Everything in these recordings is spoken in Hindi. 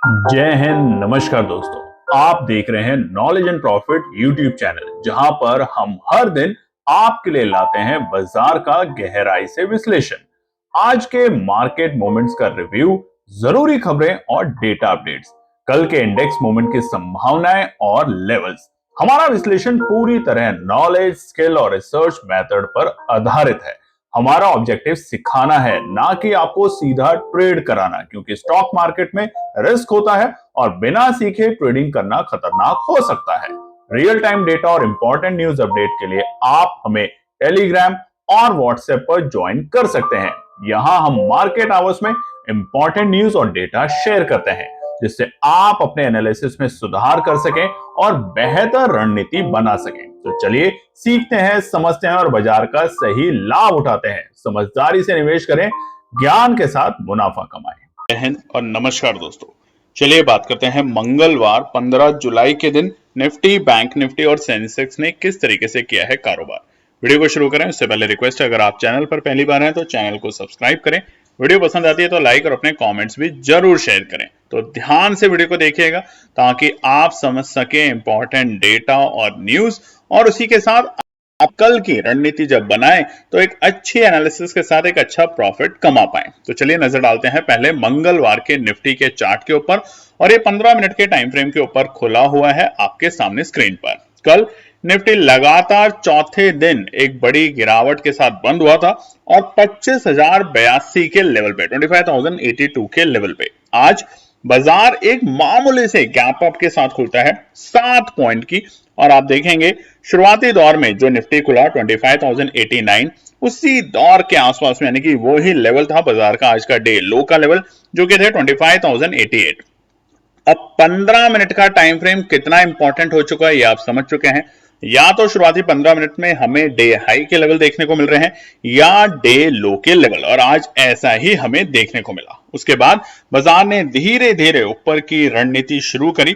जय हिंद। नमस्कार दोस्तों, आप देख रहे हैं knowledge and profit YouTube channel, जहां पर हम हर दिन आपके लिए लाते हैं बाजार का गहराई से विश्लेषण, आज के मार्केट मोमेंट्स का रिव्यू, जरूरी खबरें और डेटा अपडेट्स, कल के इंडेक्स मूवमेंट की संभावनाएं और लेवल्स। हमारा विश्लेषण पूरी तरह नॉलेज, स्किल और रिसर्च मेथड पर आधारित है। हमारा ऑब्जेक्टिव सिखाना है, ना कि आपको सीधा ट्रेड कराना, क्योंकि स्टॉक मार्केट में रिस्क होता है और बिना सीखे ट्रेडिंग करना खतरनाक हो सकता है। रियल टाइम डेटा और इंपॉर्टेंट न्यूज अपडेट के लिए आप हमें टेलीग्राम और व्हाट्सएप पर ज्वाइन कर सकते हैं। यहाँ हम मार्केट आवर्स में इंपॉर्टेंट न्यूज और डेटा शेयर करते हैं, जिससे आप अपने एनालिसिस में सुधार कर सकें और बेहतर रणनीति बना सकें। तो चलिए सीखते हैं, समझते हैं और बाजार का सही लाभ उठाते हैं। समझदारी से निवेश करें, ज्ञान के साथ मुनाफा कमाएं। जय हिंद और नमस्कार दोस्तों। चलिए बात करते हैं मंगलवार 15 जुलाई के दिन निफ्टी, बैंक निफ्टी और सेंसेक्स ने किस तरीके से किया है कारोबार। वीडियो को शुरू करें उससे पहले रिक्वेस्ट है, अगर आप चैनल पर पहली बार हैं तो चैनल को सब्सक्राइब करें, वीडियो पसंद आती है तो लाइक और अपने कमेंट्स भी जरूर शेयर करें। तो ध्यान से वीडियो को देखिएगा ताकि आप समझ सकें इंपॉर्टेंट डेटा और न्यूज, और उसी के साथ आप कल की रणनीति जब बनाएं तो एक अच्छी एनालिसिस के साथ एक अच्छा प्रॉफिट कमा पाएं। तो चलिए नजर डालते हैं पहले मंगलवार के निफ्टी के चार्ट के ऊपर, और ये 15 मिनट के टाइम फ्रेम के ऊपर खुला हुआ है आपके सामने स्क्रीन पर। कल निफ्टी लगातार चौथे दिन एक बड़ी गिरावट के साथ बंद हुआ था और 25,082 के लेवल पे, 25,082 के लेवल पे आज बाजार एक मामूली से गैप अप के साथ खुलता है 7 पॉइंट की, और आप देखेंगे शुरुआती दौर में जो निफ्टी खुला 25,089, उसी दौर के आसपास में, यानी कि वो ही लेवल था बाजार का आज का डे लो का लेवल, जो कि थे 25,088। अब 15 मिनट का टाइम फ्रेम कितना इंपॉर्टेंट हो चुका है ये आप समझ चुके हैं। या तो शुरुआती 15 मिनट में हमें डे हाई के लेवल देखने को मिल रहे हैं या डे लो के लेवल, और आज ऐसा ही हमें देखने को मिला। उसके बाद बाजार ने धीरे धीरे ऊपर की रणनीति शुरू करी।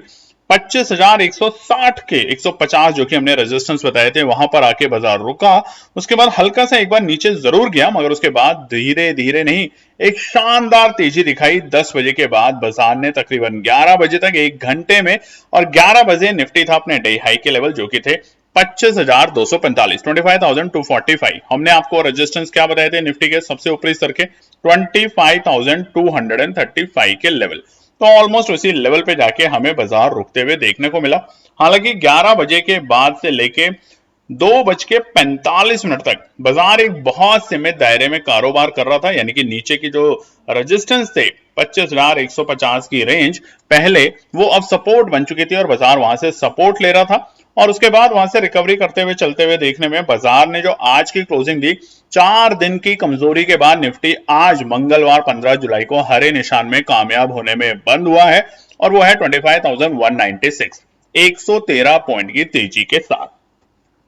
25,160 के 150 जो कि हमने रेजिस्टेंस बताए थे वहां पर आके बाजार रुका। उसके बाद हल्का सा एक बार नीचे जरूर गया, मगर उसके बाद धीरे धीरे नहीं, एक शानदार तेजी दिखाई। 10 बजे के बाद बाजार ने तकरीबन 11 बजे तक, एक घंटे में, और 11 बजे निफ्टी था अपने डे हाई के लेवल जो कि थे 25,245, 25,245। हमने आपको रेजिस्टेंस क्या बताए थे निफ्टी के सबसे ऊपरी स्तर के 25,235 के लेवल, तो ऑलमोस्ट उसी लेवल पे जाके हमें बाजार रुकते हुए देखने को मिला। हालांकि 11 बजे के बाद से लेके 2:45 तक बाजार एक बहुत सीमित दायरे में कारोबार कर रहा था, यानी कि नीचे की जो रेजिस्टेंस थे 25,150 की रेंज पहले, वो अब सपोर्ट बन चुकी थी और बाजार वहां से सपोर्ट ले रहा था, और उसके बाद वहां से रिकवरी करते हुए चलते हुए देखने में बाजार ने जो आज की क्लोजिंग दी, 4 दिन की कमजोरी के बाद निफ्टी आज मंगलवार 15 जुलाई को हरे निशान में कामयाब होने में बंद हुआ है, और वो है 25,196, 113 पॉइंट की तेजी के साथ।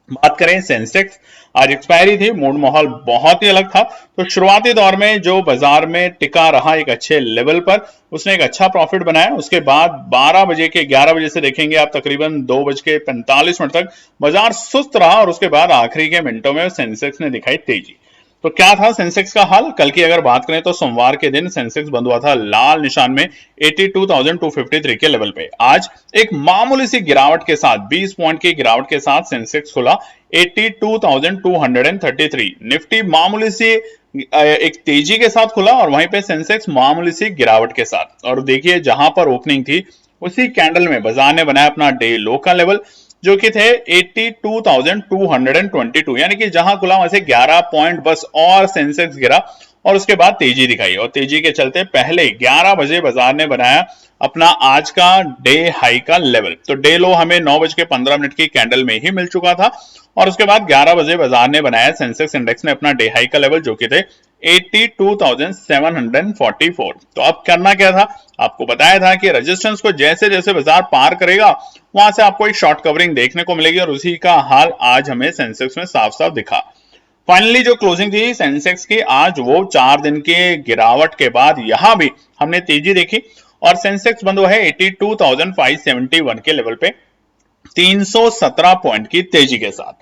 बात करें सेंसेक्स, आज एक्सपायरी थी, मूड माहौल बहुत ही अलग था। तो शुरुआती दौर में जो बाजार में टिका रहा एक अच्छे लेवल पर, उसने एक अच्छा प्रॉफिट बनाया। उसके बाद 12 बजे के 11 बजे से देखेंगे आप तकरीबन 2:45 तक बाजार सुस्त रहा, और उसके बाद आखिरी के मिनटों में सेंसेक्स ने दिखाई तेजी। तो क्या था सेंसेक्स का हाल? कल की अगर बात करें तो सोमवार के दिन सेंसेक्स बंद हुआ था लाल निशान में 82,253 के लेवल पे। आज एक मामूली सी गिरावट के साथ, 20 पॉइंट की गिरावट के साथ सेंसेक्स खुला 82,233। निफ्टी मामूली सी एक तेजी के साथ खुला, और वहीं पे सेंसेक्स मामूली सी गिरावट के साथ। और देखिए जहां पर ओपनिंग थी उसी कैंडल में बाजार ने बनाया अपना डे लो का लेवल, जो कि थे 82,222, यानी कि जहां खुला वहां से 11 पॉइंट बस और सेंसेक्स गिरा, और उसके बाद तेजी दिखाई, और तेजी के चलते पहले 11 बजे बाजार ने बनाया अपना आज का डे हाई का लेवल। तो डे लो हमें 9:15 की कैंडल में ही मिल चुका था, और उसके बाद 11 बजे बाजार ने बनाया सेंसेक्स इंडेक्स में अपना डे हाई का लेवल, जो कि थे 82,744। तो अब करना क्या था? आपको बताया था कि रेजिस्टेंस को जैसे जैसे बाजार पार करेगा वहां से आपको एक शॉर्ट कवरिंग देखने को मिलेगी, और उसी का हाल आज हमें सेंसेक्स में साफ साफ दिखा। फाइनली जो क्लोजिंग थी सेंसेक्स की आज, वो 4 दिन के गिरावट के बाद यहां भी हमने तेजी देखी, और सेंसेक्स बंद हुआ है 82,571 के लेवल पे 317 पॉइंट की तेजी के साथ।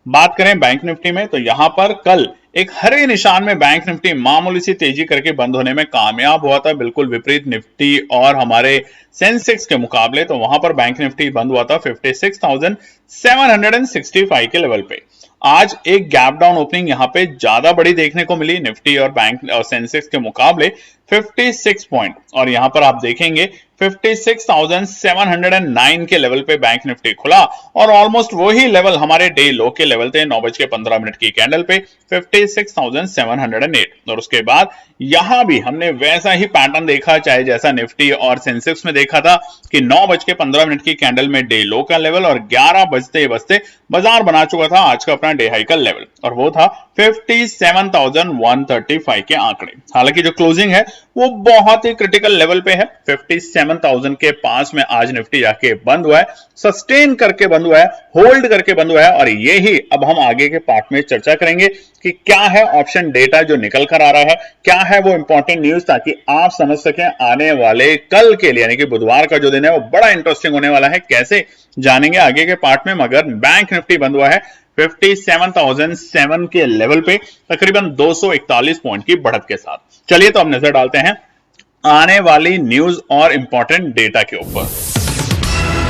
बात करें बैंक निफ्टी में तो यहां पर कल एक हरे निशान में बैंक निफ्टी मामूली सी तेजी करके बंद होने में कामयाब हुआ था, बिल्कुल विपरीत निफ्टी और हमारे सेंसेक्स के मुकाबले। तो वहां पर बैंक निफ्टी बंद हुआ था 56,765 के लेवल पे। आज एक गैप डाउन ओपनिंग यहां पे ज्यादा बड़ी देखने को मिली निफ्टी और बैंक और सेंसेक्स के मुकाबले 56 पॉइंट, और यहां पर आप देखेंगे 56,709 के लेवल पे बैंक निफ्टी खुला और ऑलमोस्ट वही लेवल हमारे डे लो के लेवल थे 9:15 की कैंडल पे 56,708। और उसके बाद यहां भी हमने वैसा ही पैटर्न देखा, चाहे जैसा निफ्टी और सेंसेक्स में देखा था कि 9:15 की कैंडल में डे लो का लेवल और 11 बजते बजते बाजार बना चुका था आज का अपना डे हाई का लेवल, और वो था 57,135 के आंकड़े। हालांकि जो क्लोजिंग है वो बहुत ही क्रिटिकल लेवल पे है, 57,000 के पास में आज निफ्टी जाके बंद हुआ है, सस्टेन करके बंद हुआ है, होल्ड करके बंद हुआ है। और ये ही अब हम आगे के पार्ट में चर्चा करेंगे कि क्या है ऑप्शन डेटा जो निकल कर आ रहा है, क्या है वो इंपॉर्टेंट न्यूज, ताकि आप समझ सकें आने वाले कल के लिए, यानी कि बुधवार का जो दिन है वो बड़ा इंटरेस्टिंग होने वाला है। कैसे जानेंगे आगे के पार्ट में। मगर बैंक निफ्टी बंद हुआ है 57,007 के लेवल पे तकरीबन 241 पॉइंट की बढ़त के साथ। चलिए तो अब नजर डालते हैं आने वाली न्यूज और इंपॉर्टेंट डेटा के ऊपर।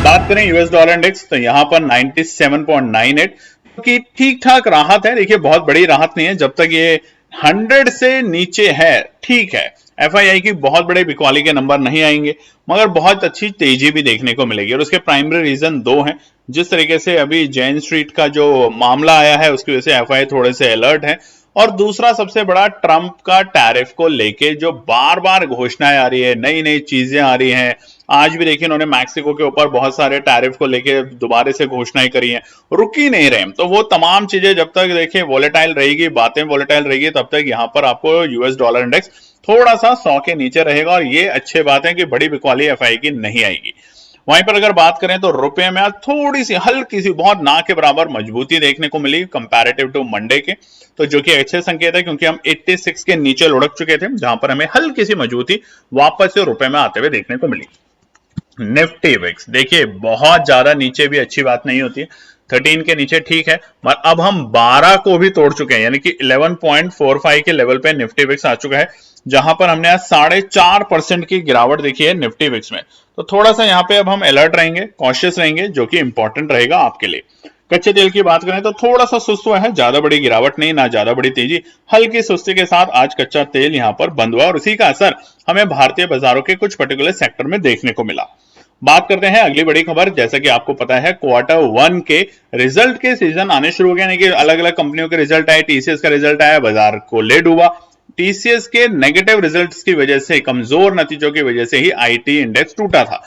बात करें यूएस डॉलर इंडेक्स तो यहां पर 97.98 की ठीक ठाक राहत है। देखिए बहुत बड़ी राहत नहीं है, जब तक ये 100 से नीचे है ठीक है। एफआईआई की बहुत बड़े बिकवाली के नंबर नहीं आएंगे, मगर बहुत अच्छी तेजी भी देखने को मिलेगी। और उसके प्राइमरी रीजन दो हैं। जिस तरीके से अभी जैन स्ट्रीट का जो मामला आया है उसकी वजह से एफआईआई थोड़े से अलर्ट है, और दूसरा सबसे बड़ा ट्रंप का टैरिफ को लेके जो बार बार घोषणाएं आ रही है, नई नई चीजें आ रही हैं। आज भी देखिए उन्होंने मैक्सिको के ऊपर बहुत सारे टैरिफ को लेके दोबारा से घोषणाएं करी हैं, रुकी नहीं रहे। तो वो तमाम चीजें जब तक देखिए वोलेटाइल रहेगी, बातें वोलेटाइल रहेगी, तब तक यहां पर आपको यूएस डॉलर इंडेक्स थोड़ा सा 100 के नीचे रहेगा। और ये अच्छे बात है कि बड़ी बिकवाली एफआई की नहीं आएगी। वहीं पर अगर बात करें तो रुपए में आज थोड़ी सी हल्की सी, बहुत ना के बराबर मजबूती देखने को मिली कंपैरेटिव टू मंडे के, तो जो कि अच्छे संकेत है क्योंकि हम 86 के नीचे लुढ़क चुके थे, जहां पर हमें हल्की सी मजबूती वापस से रुपए में आते हुए देखने को मिली। निफ्टी विक्स देखिए बहुत ज्यादा नीचे भी अच्छी बात नहीं होती है, 13 के नीचे ठीक है, मगर अब हम 12 को भी तोड़ चुके हैं, यानी कि 11.45 के लेवल पे निफ्टी विक्स आ चुका है, जहां पर हमने आज 4.5% की गिरावट देखी है निफ्टी विक्स में। तो थोड़ा सा यहां पे अब हम अलर्ट रहेंगे, कॉशियस रहेंगे, जो कि इंपॉर्टेंट रहेगा आपके लिए। कच्चे तेल की बात करें तो थोड़ा सा सुस्त हुआ है, ज्यादा बड़ी गिरावट नहीं, ना ज्यादा बड़ी तेजी, हल्की सुस्ती के साथ आज कच्चा तेल यहां पर बंद हुआ, और उसी का असर हमें भारतीय बाजारों के कुछ पर्टिकुलर सेक्टर में देखने को मिला। बात करते हैं अगली बड़ी खबर। जैसा कि आपको पता है Q1 के रिजल्ट के सीजन आने शुरू हो गए, यानी कि अलग अलग कंपनियों के रिजल्ट आए, टीसीएस का रिजल्ट आया, बाजार को ले डूबा। टीसीएस के नेगेटिव रिजल्ट्स की वजह से, कमजोर नतीजों की वजह से ही आईटी इंडेक्स टूटा था।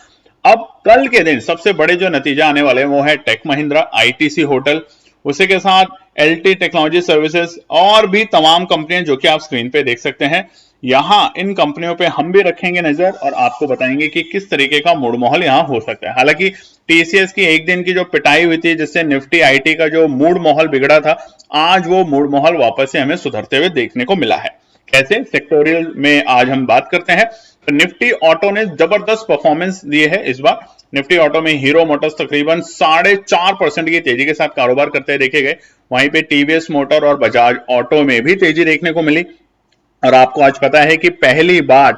अब कल के दिन सबसे बड़े जो नतीजा आने वाले हैं वो है टेक महिंद्रा, आईटीसी होटल, उसी के साथ एलटी टेक्नोलॉजी सर्विसेज और भी तमाम कंपनियां जो कि आप स्क्रीन पे देख सकते हैं। यहां इन कंपनियों पे हम भी रखेंगे नजर और आपको बताएंगे कि किस तरीके का मूड माहौल यहां हो सकता है। हालांकि टीसीएस की एक दिन की जो पिटाई हुई थी, जिससे निफ्टी आईटी का जो मूड माहौल बिगड़ा था, आज वो मूड माहौल वापस से हमें सुधरते हुए देखने को मिला है। कैसे सेक्टोरियल में आज हम बात करते हैं। तो निफ्टी ऑटो ने जबरदस्त परफॉर्मेंस दिए है इस बार। निफ्टी ऑटो में हीरो मोटर्स तकरीबन 4.5% की तेजी के साथ कारोबार करते देखे गए। वहीं पे टीवीएस मोटर और बजाज ऑटो में भी तेजी देखने को मिली। और आपको आज पता है कि पहली बार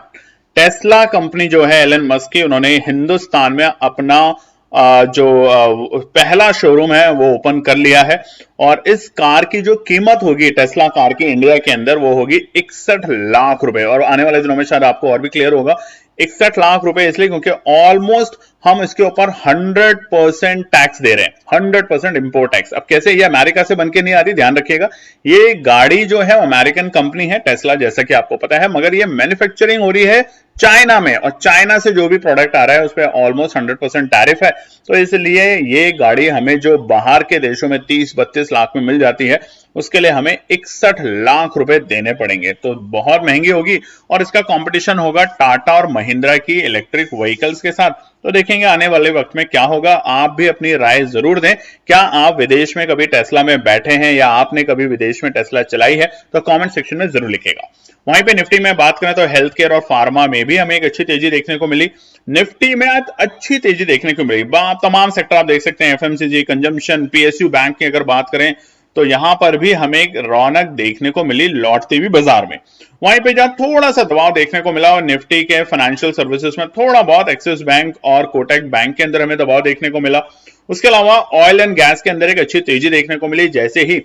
टेस्ला कंपनी जो है एलन मस्क की, उन्होंने हिंदुस्तान में अपना जो पहला शोरूम है वो ओपन कर लिया है। और इस कार की जो कीमत होगी टेस्ला कार की इंडिया के अंदर, वो होगी 61 लाख रुपए। और आने वाले दिनों में शायद आपको और भी क्लियर होगा 61 लाख रुपए इसलिए क्योंकि ऑलमोस्ट हम इसके ऊपर 100% टैक्स दे रहे हैं, 100% इंपोर्ट टैक्स। अब कैसे, ये अमेरिका से बनके नहीं आ रही, ध्यान रखिएगा। ये गाड़ी जो है अमेरिकन कंपनी है टेस्ला, जैसा कि आपको पता है, मगर ये मैन्युफैक्चरिंग हो रही है चाइना में, और चाइना से जो भी प्रोडक्ट आ रहा है उस पर ऑलमोस्ट 100% टैरिफ है। तो इसलिए ये गाड़ी हमें जो बाहर के देशों में 30-32 लाख में मिल जाती है, उसके लिए हमें 61 लाख रुपए देने पड़ेंगे। तो बहुत महंगी होगी। और इसका कंपटीशन होगा टाटा और महिंद्रा की इलेक्ट्रिक व्हीकल्स के साथ। तो देखेंगे आने वाले वक्त में क्या होगा। आप भी अपनी राय जरूर दें। क्या आप विदेश में कभी टेस्ला में बैठे हैं या आपने कभी विदेश में टेस्ला चलाई है, तो कमेंट सेक्शन में जरूर लिखिएगा। वहीं पे निफ्टी में बात करें तो हेल्थ केयर और फार्मा में भी हमें एक अच्छी तेजी देखने को मिली। निफ्टी में आज अच्छी तेजी देखने को मिली। तमाम सेक्टर आप देख सकते हैं, एफएमसीजी, कंजम्पशन, पीएसयू बैंक की अगर बात करें तो यहां पर भी हमें एक रौनक देखने को मिली लौटती हुई बाजार में। वहीं पे जहां थोड़ा सा दबाव देखने को मिला और निफ्टी के फाइनेंशियल सर्विसेज में थोड़ा बहुत एक्सिस बैंक और कोटक बैंक के अंदर हमें दबाव देखने को मिला। उसके अलावा ऑयल एंड गैस के अंदर एक अच्छी तेजी देखने को मिली, जैसे ही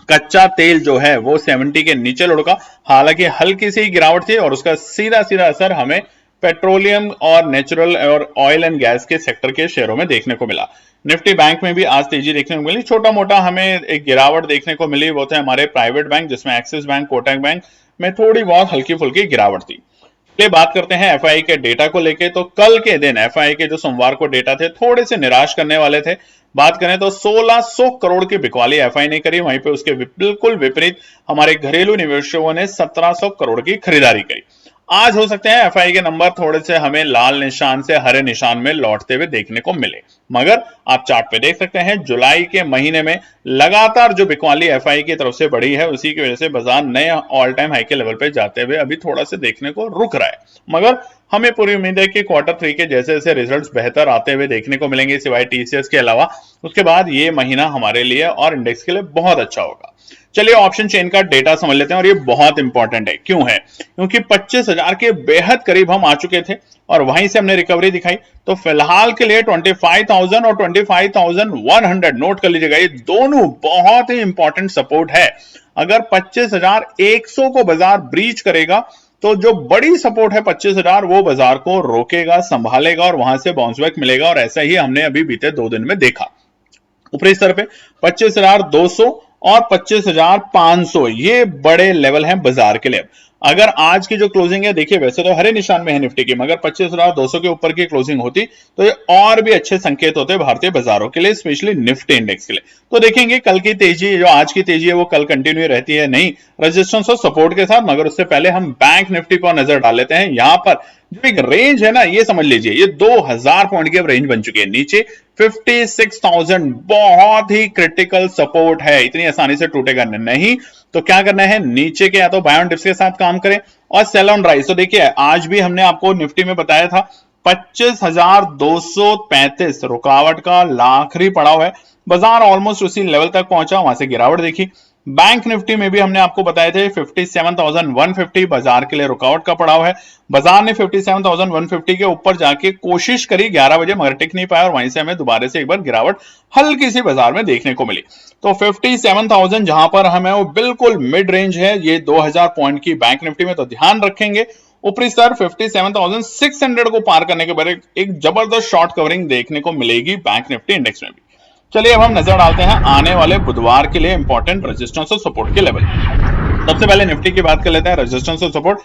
कच्चा तेल जो है वो 70 के नीचे लुढ़का। हालांकि हल्की सी गिरावट थी और उसका सीधा सीधा असर हमें पेट्रोलियम और नेचुरल और ऑयल एंड गैस के सेक्टर के शेयरों में देखने को मिला। निफ्टी बैंक में भी आज तेजी देखने को मिली। छोटा मोटा हमें एक गिरावट देखने को मिली, वो थे हमारे प्राइवेट बैंक, जिसमें एक्सिस बैंक, कोटक बैंक में थोड़ी बहुत हल्की फुल्की गिरावट थी। चलिए बात करते हैं एफआई के डेटा को लेके। तो कल के दिन एफआई के जो सोमवार को डेटा थे थोड़े से निराश करने वाले थे। बात करें तो 1600 करोड़ की बिकवाली एफआई ने करी, वहीं पे उसके बिल्कुल विपरीत हमारे घरेलू निवेशकों ने 1700 करोड़ की खरीदारी करी। आज हो सकते हैं एफआई के नंबर थोड़े से हमें लाल निशान से हरे निशान में लौटते हुए देखने को मिले, मगर आप चार्ट पे देख सकते हैं जुलाई के महीने में लगातार जो बिकवाली एफआई की तरफ से बढ़ी है, उसी की वजह से बाजार नए ऑल टाइम हाई के लेवल पे जाते हुए अभी थोड़ा सा देखने को रुक रहा है। मगर हमें पूरी उम्मीद है कि क्वार्टर 3 के जैसे जैसे रिजल्ट्स बेहतर आते हुए देखने को मिलेंगे, सिवाय टीसीएस के अलावा, उसके बाद ये महीना हमारे लिए और इंडेक्स के लिए बहुत अच्छा होगा। चलिए ऑप्शन चेन का डेटा समझ लेते हैं, और ये बहुत इंपॉर्टेंट है। क्यों है? क्योंकि 25,000 के बेहद करीब हम आ चुके थे और वहीं से हमने रिकवरी दिखाई। तो फिलहाल के लिए 25,000 और 25,100 नोट कर लीजिएगा, ये दोनों बहुत ही इंपॉर्टेंट सपोर्ट है। अगर 25,100 को बाजार ब्रीच करेगा तो जो बड़ी सपोर्ट है 25,000, वो बाजार को रोकेगा, संभालेगा और वहां से बाउंस बैक मिलेगा। और ऐसा ही हमने अभी बीते 2 दिन में देखा। ऊपरी स्तर पे 25,200 और 25,500 ये बड़े लेवल हैं बाजार के लिए। अगर आज की जो क्लोजिंग है, देखिए वैसे तो हरे निशान में है निफ्टी की, मगर 25,200 के ऊपर की क्लोजिंग होती तो ये और भी अच्छे संकेत होते भारतीय बाजारों के लिए, स्पेशली निफ्टी इंडेक्स के लिए। तो देखेंगे कल की तेजी, जो आज की तेजी है वो कल कंटिन्यू रहती है नहीं, रेजिस्टेंस और सपोर्ट के साथ। मगर उससे पहले हम बैंक निफ्टी पर नजर डाल लेते हैं। यहां पर जो एक रेंज है ना, ये समझ लीजिए, ये 2000 पॉइंट की अब रेंज बन चुकी है। नीचे 56,000 बहुत ही क्रिटिकल सपोर्ट है, इतनी आसानी से टूटेगा नहीं। तो क्या करना है, नीचे के या तो बाय ऑन डिप्स के साथ काम करें और सेल ऑन राइज। तो देखिए आज भी हमने आपको निफ्टी में बताया था 25,235 रुकावट का आखिरी पड़ाव है। बाजार ऑलमोस्ट उसी लेवल तक पहुंचा, वहां से गिरावट देखी। बैंक निफ्टी में भी हमने आपको बताए थे 57,150 बाजार के लिए रुकावट का पड़ाव है। बाजार ने 57,150 के ऊपर जाके कोशिश करी 11 बजे, मगर टिक नहीं पाया और वहीं से हमें दोबारा से एक बार गिरावट हल्की सी बाजार में देखने को मिली। तो 57,000 जहां पर हमें वो बिल्कुल मिड रेंज है, ये 2000 पॉइंट की बैंक निफ्टी में, तो ध्यान रखेंगे। ऊपरी स्तर 57,600 को पार करने के बाद एक जबरदस्त शॉर्ट कवरिंग देखने को मिलेगी बैंक निफ्टी इंडेक्स में भी। चलिए अब हम नजर डालते हैं आने वाले बुधवार के लिए इंपॉर्टेंट रेजिस्टेंस और सपोर्ट के लेवल। सबसे पहले निफ्टी की बात कर लेते हैं, रेजिस्टेंस और सपोर्ट।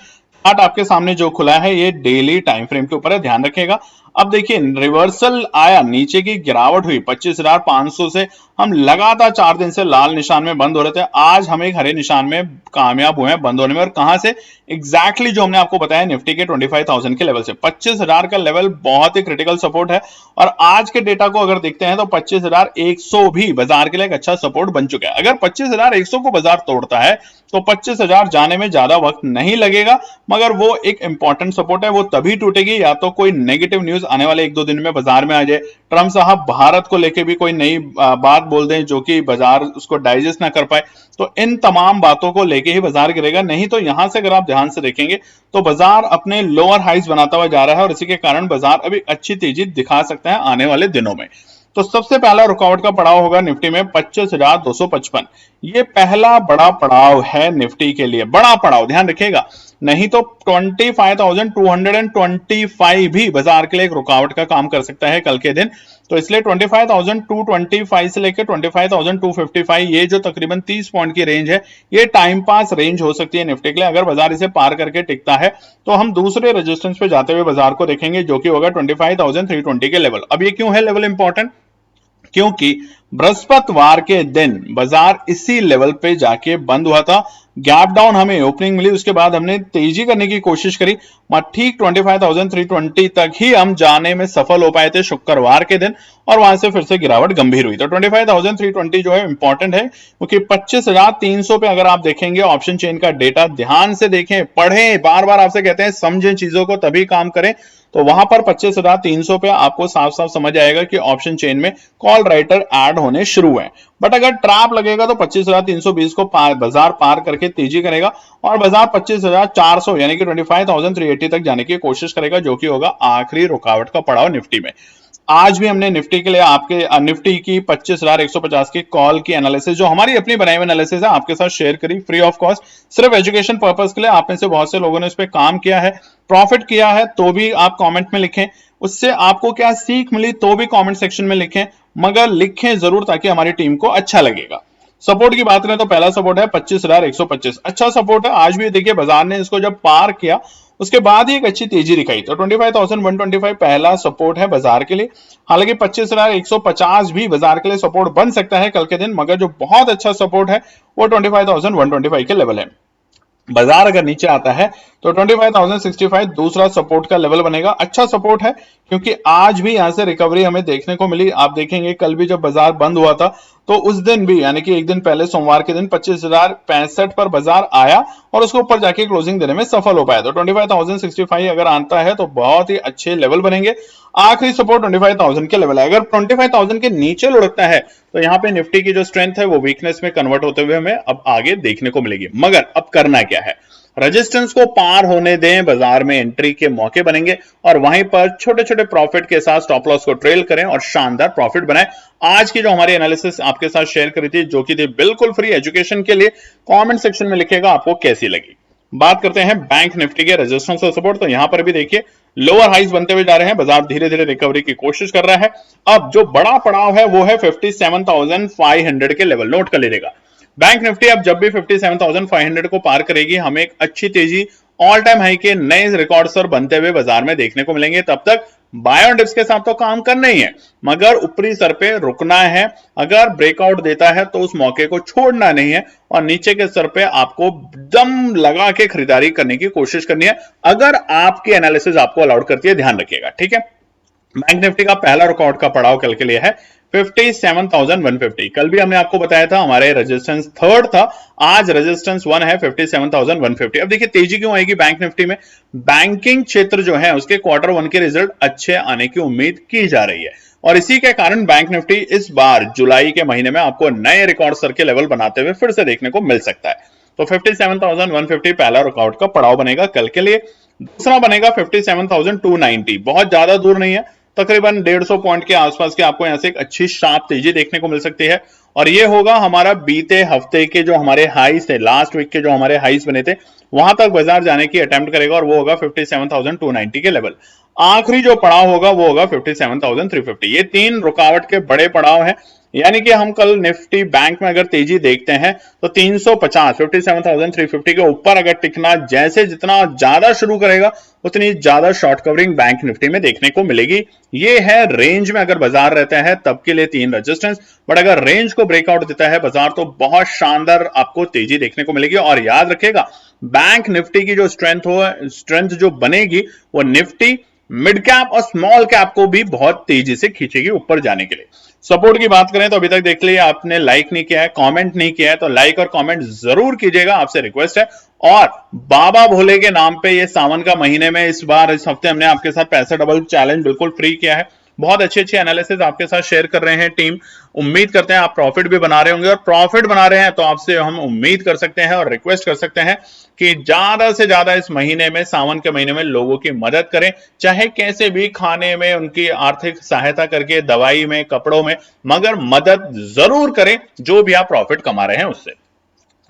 चार्ट आपके सामने जो खुला है ये डेली टाइम फ्रेम के ऊपर है, ध्यान रखिएगा। अब देखिए रिवर्सल आया, नीचे की गिरावट हुई 25,500 से, हम लगातार 4 दिन से लाल निशान में बंद हो रहे थे। आज हम एक हरे निशान में कामयाब हुए हैं बंद होने में। और कहां से एग्जैक्टली जो हमने आपको बताया, निफ्टी के 25,000 के लेवल से। 25,000 का लेवल बहुत ही क्रिटिकल सपोर्ट है और आज के डेटा को अगर देखते हैं तो 25,100 भी बाजार के लिए एक अच्छा सपोर्ट बन चुका है। अगर 25,100 को बाजार तोड़ता है तो 25,000 जाने में ज्यादा वक्त नहीं लगेगा, मगर वो एक इंपॉर्टेंट सपोर्ट है। वो तभी टूटेगी या तो कोई नेगेटिव न्यूज आने वाले 1-2 दिन में बाजार में आ जाए, ट्रंप साहब भारत को लेके भी कोई नई बात बोल दें जो कि बाजार उसको डाइजेस्ट ना कर पाए, तो इन तमाम बातों को लेके ही बाजार गिरेगा। नहीं तो यहां से अगर आप ध्यान से देखेंगे तो बाजार अपने लोअर हाइज बनाता हुआ जा रहा है और इसी के कारण बाजार अभी अच्छी तेजी दिखा सकता है आने वाले दिनों में। तो सबसे पहला रुकावट का पड़ाव होगा निफ्टी में 25,255। ये पहला बड़ा पड़ाव है निफ्टी के लिए, बड़ा पड़ाव, ध्यान रखिएगा। नहीं तो 25,225 भी बाजार के लिए एक रुकावट का काम कर सकता है कल के दिन। तो इसलिए 25,225 से लेकर 25,255 ये जो तकरीबन 30 पॉइंट की रेंज है, ये टाइम पास रेंज हो सकती है निफ्टी के लिए। अगर बाजार इसे पार करके टिकता है तो हम दूसरे रेजिस्टेंस पे जाते हुए बाजार को देखेंगे, जो कि होगा 25,320 के लेवल। अब ये क्यों है लेवल इंपॉर्टेंट? क्योंकि बृहस्पतिवार के दिन बाजार इसी लेवल पे जाके बंद हुआ था। गैप डाउन हमें ओपनिंग मिली, उसके बाद हमने तेजी करने की कोशिश करी, ठीक 25,320 तक ही हम जाने में सफल हो पाए थे शुक्रवार के दिन, और वहां से फिर से गिरावट गंभीर हुई। तो 25,320 जो है इंपॉर्टेंट है, क्योंकि 25,300 पे अगर आप देखेंगे ऑप्शन चेन का डेटा, ध्यान से देखें, पढ़ें, बार बार आपसे कहते हैं समझें चीजों को तभी काम करें। तो वहां पर 25,300 पे आपको साफ साफ समझ आएगा कि ऑप्शन चेन में कॉल राइटर ऐड स्टार्ट होने शुरू हुए हैं। बट अगर ट्रैप लगेगा तो 25,320 को बाजार पार करके तेजी करेगा और बाजार 25,400 यानी कि 25,380 तक जाने की कोशिश करेगा, जो कि होगा आखिरी रुकावट का पड़ाव निफ्टी में। आज भी हमने निफ्टी के लिए आपके निफ्टी की 25,150 की कॉल की एनालिसिस, जो हमारी अपनी बनाई हुई एनालिसिस है, आपके साथ शेयर करी फ्री ऑफ कॉस्ट, सिर्फ एजुकेशन पर्पस के लिए। आप में से बहुत से लोगों ने इस पे काम किया है, प्रॉफिट किया है, तो भी आप कमेंट में लिखें। उससे आपको क्या सीख मिली तो भी कमेंट सेक्शन में लिखें, मगर लिखें जरूर ताकि हमारी टीम को अच्छा लगेगा। सपोर्ट की बात करें तो पहला सपोर्ट है 25,125, अच्छा सपोर्ट है। आज भी देखिए बाजार ने इसको जब पार किया उसके बाद ही एक अच्छी तेजी दिखाई, तो 25,125 पहला सपोर्ट है बाजार के लिए। हालांकि 25,150 भी बाजार के लिए सपोर्ट बन सकता है कल के दिन, मगर जो बहुत अच्छा सपोर्ट है वो 25,125 के लेवल है। बाजार अगर नीचे आता है तो 25,065 दूसरा सपोर्ट का लेवल बनेगा, अच्छा सपोर्ट है क्योंकि आज भी यहां से रिकवरी हमें देखने को मिली। आप देखेंगे कल भी जब बाजार बंद हुआ था तो उस दिन भी यानी कि एक दिन पहले सोमवार के दिन 25,065 पर बाजार आया और उसके ऊपर जाके क्लोजिंग देने में सफल हो पाया। तो 25,065 अगर आता है तो बहुत ही अच्छे लेवल बनेंगे। आखिरी सपोर्ट 25,000 के लेवल है। अगर 25,000 के नीचे लुढ़कता है तो यहाँ पे निफ्टी की जो स्ट्रेंथ है वो वीकनेस में कन्वर्ट होते हुए हमें अब आगे देखने को मिलेगी। मगर अब करना क्या है, रेजिस्टेंस को पार होने दें, बाजार में एंट्री के मौके बनेंगे और वहीं पर छोटे छोटे प्रॉफिट के साथ स्टॉप लॉस को ट्रेल करें और शानदार प्रॉफिट बनाएं। आज की जो हमारी एनालिसिस आपके साथ शेयर करी थी, जो कि थी बिल्कुल फ्री एजुकेशन के लिए, कमेंट सेक्शन में लिखिएगा आपको कैसी लगी। बात करते हैं बैंक निफ्टी के रेजिस्टेंस और सपोर्ट, तो यहां पर भी देखिए लोअर हाइज बनते हुए जा रहे हैं, बाजार धीरे धीरे रिकवरी की कोशिश कर रहा है। अब जो बड़ा पड़ाव है वो है 57,500 के लेवल, नोट कर लीजिएगा। बैंक निफ्टी अब जब भी 57,500 को पार करेगी हमें एक अच्छी तेजी, ऑल टाइम हाई के नए रिकॉर्ड सर बनते हुए बाजार में देखने को मिलेंगे। तब तक बाय ऑन डिप्स के साथ तो काम करना ही है, मगर ऊपरी सर पे रुकना है। अगर ब्रेकआउट देता है तो उस मौके को छोड़ना नहीं है और नीचे के सर पे आपको दम लगा के खरीदारी करने की कोशिश करनी है, अगर आपकी एनालिसिस आपको अलाउड करती है, ध्यान रखिएगा, ठीक है। बैंक निफ्टी का पहला रिकॉर्ड का पड़ाव कल के लिए है 57,150। कल भी हमने आपको बताया था हमारे रेजिस्टेंस थर्ड था, आज रेजिस्टेंस वन है 57,150। अब देखिए तेजी क्यों आएगी बैंक निफ्टी में, बैंकिंग क्षेत्र जो है उसके क्वार्टर वन के रिजल्ट अच्छे आने की उम्मीद की जा रही है और इसी के कारण बैंक निफ्टी इस बार जुलाई के महीने में आपको नए रिकॉर्ड सर के लेवल बनाते हुए फिर से देखने को मिल सकता है। तो 57,150 पहला रिकॉर्ड का पड़ाव बनेगा कल के लिए। दूसरा बनेगा 57,290, बहुत ज्यादा दूर नहीं है, तकरीबन 150 पॉइंट के आसपास के आपको यहां से एक अच्छी शार्प तेजी देखने को मिल सकती है और ये होगा हमारा बीते हफ्ते के जो हमारे हाईज थे, लास्ट वीक के जो हमारे हाईज बने थे, वहां तक बाजार जाने की अटेम्प्ट करेगा और वो होगा 57,290 के लेवल। आखिरी जो पड़ाव होगा वो होगा 57,350। ये तीन रुकावट के बड़े पड़ाव हैं, यानी कि हम कल निफ्टी बैंक में अगर तेजी देखते हैं तो 350 57,350 के ऊपर अगर टिकना जैसे जितना ज्यादा शुरू करेगा उतनी ज्यादा शॉर्ट कवरिंग बैंक निफ्टी में देखने को मिलेगी। ये है रेंज में अगर बाजार रहता है तब के लिए तीन रेजिस्टेंस, बट अगर रेंज को ब्रेकआउट देता है बाजार तो बहुत शानदार आपको तेजी देखने को मिलेगी। और याद रखिएगा बैंक निफ्टी की जो स्ट्रेंथ जो बनेगी वो निफ्टी मिड कैप और स्मॉल कैप को भी बहुत तेजी से खींचेगी ऊपर जाने के लिए। सपोर्ट की बात करें तो अभी तक देख लिया आपने, लाइक नहीं किया है, कमेंट नहीं किया है तो लाइक और कमेंट जरूर कीजिएगा, आपसे रिक्वेस्ट है। और बाबा भोले के नाम पे ये सावन का महीने में इस बार इस हफ्ते हमने आपके साथ पैसा डबल चैलेंज बिल्कुल फ्री किया है। बहुत अच्छी अच्छी एनालिसिस आपके साथ शेयर कर रहे हैं टीम, उम्मीद करते हैं आप प्रॉफिट भी बना रहे होंगे और प्रॉफिट बना रहे हैं तो आपसे हम उम्मीद कर सकते हैं और रिक्वेस्ट कर सकते हैं कि ज्यादा से ज्यादा इस महीने में, सावन के महीने में लोगों की मदद करें, चाहे कैसे भी, खाने में उनकी आर्थिक सहायता करके, दवाई में, कपड़ों में, मगर मदद जरूर करें जो भी आप प्रॉफिट कमा रहे हैं उससे।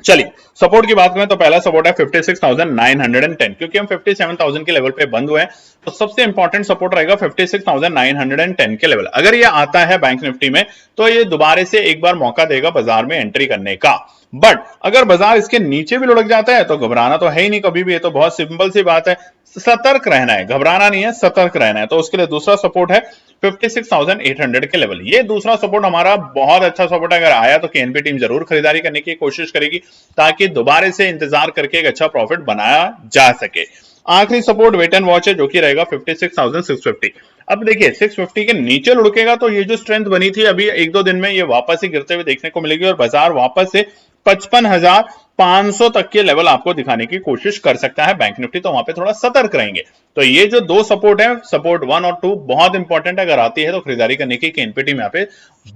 चलिए सपोर्ट की बात करें तो पहला सपोर्ट है 56,910, क्योंकि हम 57,000 के लेवल पे बंद हुए हैं तो सबसे इंपॉर्टेंट सपोर्ट रहेगा 56,910 के लेवल। अगर ये आता है बैंक निफ्टी में तो ये दोबारा से एक बार मौका देगा बाजार में एंट्री करने का। बट अगर बाजार इसके नीचे भी लुढ़क जाता है तो घबराना तो है ही नहीं कभी भी, ये तो बहुत सिंपल सी बात है, सतर्क रहना है, घबराना नहीं है, सतर्क रहना है। तो उसके लिए दूसरा सपोर्ट है 56,800 के लेवल। ये दूसरा सपोर्ट हमारा बहुत अच्छा सपोर्ट अगर आया तो केएनपी टीम जरूर खरीदारी करने की कोशिश करेगी ताकि दोबारा से इंतजार करके एक अच्छा प्रॉफिट बनाया जा सके। आखिरी सपोर्ट वेट एंड वॉच है जो कि रहेगा 56,650। अब देखिए 650 के नीचे लुढ़केगा तो ये जो स्ट्रेंथ बनी थी अभी एक दो दिन में ये वापस ही गिरते हुए देखने को मिलेगी और बाजार वापस से 55,500 तक के लेवल आपको दिखाने की कोशिश कर सकता है बैंक निफ्टी, तो वहां पे थोड़ा सतर्क रहेंगे। तो ये जो दो सपोर्ट है, सपोर्ट 1 और 2 बहुत इंपॉर्टेंट है, अगर आती है तो खरीदारी करने की इनपी टीम यहाँ पे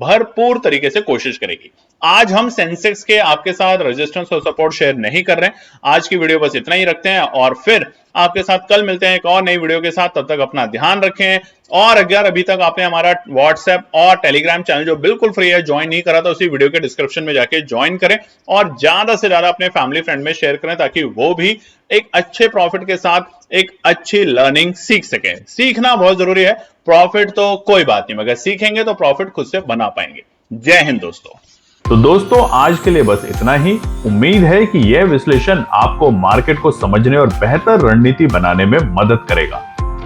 भरपूर तरीके से कोशिश करेगी। आज हम सेंसेक्स के आपके साथ रेजिस्टेंस और सपोर्ट शेयर नहीं कर रहे हैं। आज की वीडियो बस इतना ही रखते हैं और फिर आपके साथ कल मिलते हैं एक और नई वीडियो के साथ। तब तक अपना ध्यान रखें और अगर अभी तक आपने हमारा व्हाट्सएप और टेलीग्राम चैनल जो बिल्कुल फ्री है ज्वाइन नहीं करा तो उसी वीडियो के डिस्क्रिप्शन में जाके ज्वाइन करें और ज्यादा से ज्यादा अपने फैमिली फ्रेंड में शेयर करें ताकि वो भी एक अच्छे प्रॉफिट के साथ एक अच्छी लर्निंग सीख सके। सीखना बहुत जरूरी है, प्रॉफिट तो कोई बात नहीं मगर सीखेंगे तो प्रॉफिट खुद से बना पाएंगे। जय हिंद दोस्तों। तो दोस्तों आज के लिए बस इतना ही। उम्मीद है कि यह विश्लेषण आपको मार्केट को समझने और बेहतर रणनीति बनाने में मदद करेगा।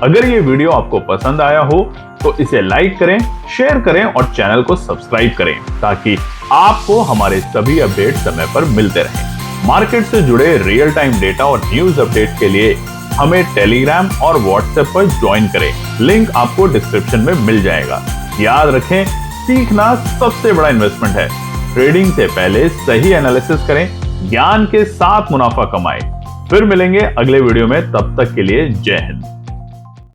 अगर ये वीडियो आपको पसंद आया हो तो इसे लाइक करें, शेयर करें और चैनल को सब्सक्राइब करें ताकि आपको हमारे सभी अपडेट समय पर मिलते रहें। मार्केट से जुड़े रियल टाइम डेटा और न्यूज अपडेट के लिए हमें टेलीग्राम और व्हाट्सएप पर ज्वाइन करें, लिंक आपको डिस्क्रिप्शन में मिल जाएगा। याद रखें, सीखना सबसे बड़ा इन्वेस्टमेंट है। ट्रेडिंग से पहले सही एनालिसिस करें, ज्ञान के साथ मुनाफा कमाएं। फिर मिलेंगे अगले वीडियो में, तब तक के लिए जय हिंद।